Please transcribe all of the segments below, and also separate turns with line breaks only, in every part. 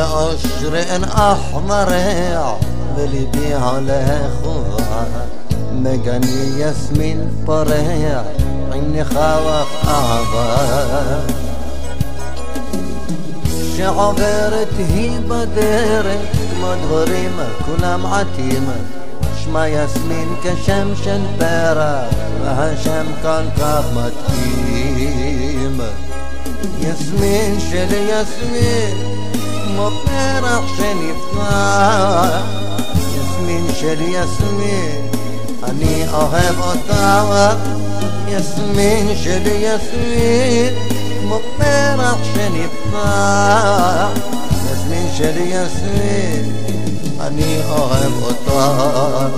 לאושרן אחמרע וליבי הולך מגני יסמין פורע עם נחווך אהבה שעוברת היא בדרך כמו דבורים כולם עטים שמה יסמין כשם של פרח והשם כל כך מתאים יסמין שלי יסמין כמו פרח שנפתח יסמין שלי יסמין אני אוהב אותה יסמין שלי יסמין כמו פרח שנפתח יסמין שלי יסמין אני אוהב אותה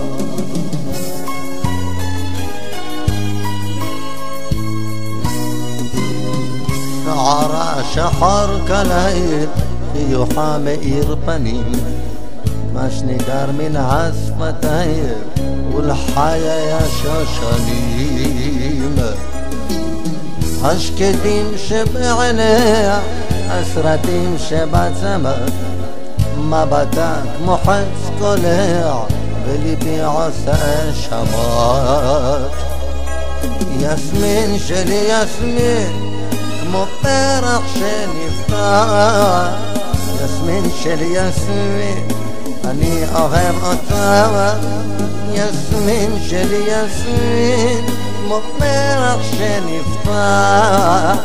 שערה שחור כליל חיוכה מאיר פנים מה שנידר מן השפתיים ולחיי השושנים השקטים שבעיניה הסרטים שבצמא מבטה כמו חץ קולע וליבי עושה שמות יסמין שלי יסמין כמו פרח שנפתח יסמין שלי יסמין אני אוהב אותה יסמין שלי יסמין כמו פרח שנפתח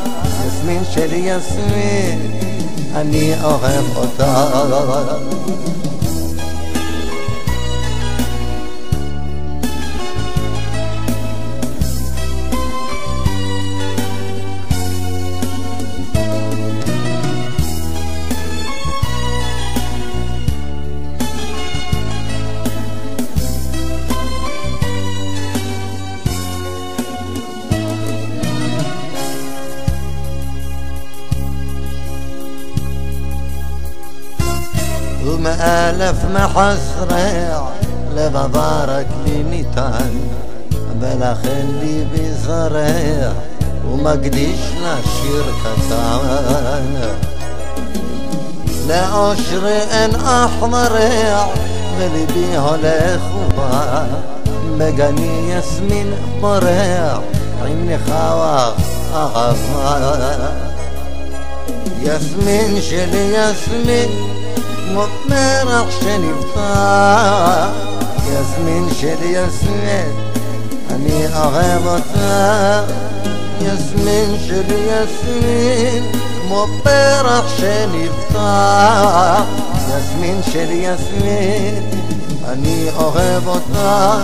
יסמין שלי יסמין אני אוהב אותה ומאלף מחסרע לבבה רק לי ניתן ולכן ליבי זרע ומקדיש לה שיר קטן לאושרי אין אחמרע וליבי הולך ובא מגני יסמין פורע עם נחווך אהבה יסמין שלי יסמין כמו פרח שנפתח יסמין שלי יסמין אני אוהב אותה יסמין שלי יסמין כמו פרח שנפתח יסמין שלי יסמין אני אוהב אותה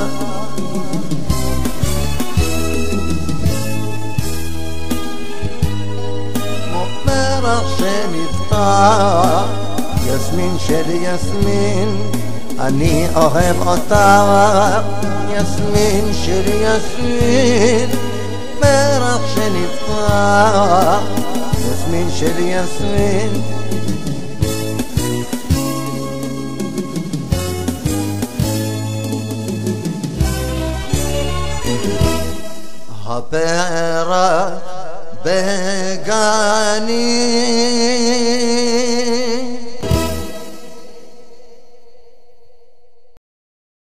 כמו פרח שנפתח יסמין שלי יסמין אני אוהב אותה יסמין שלי יסמין פרח שנפתח יסמין שלי יסמין הפרח בגני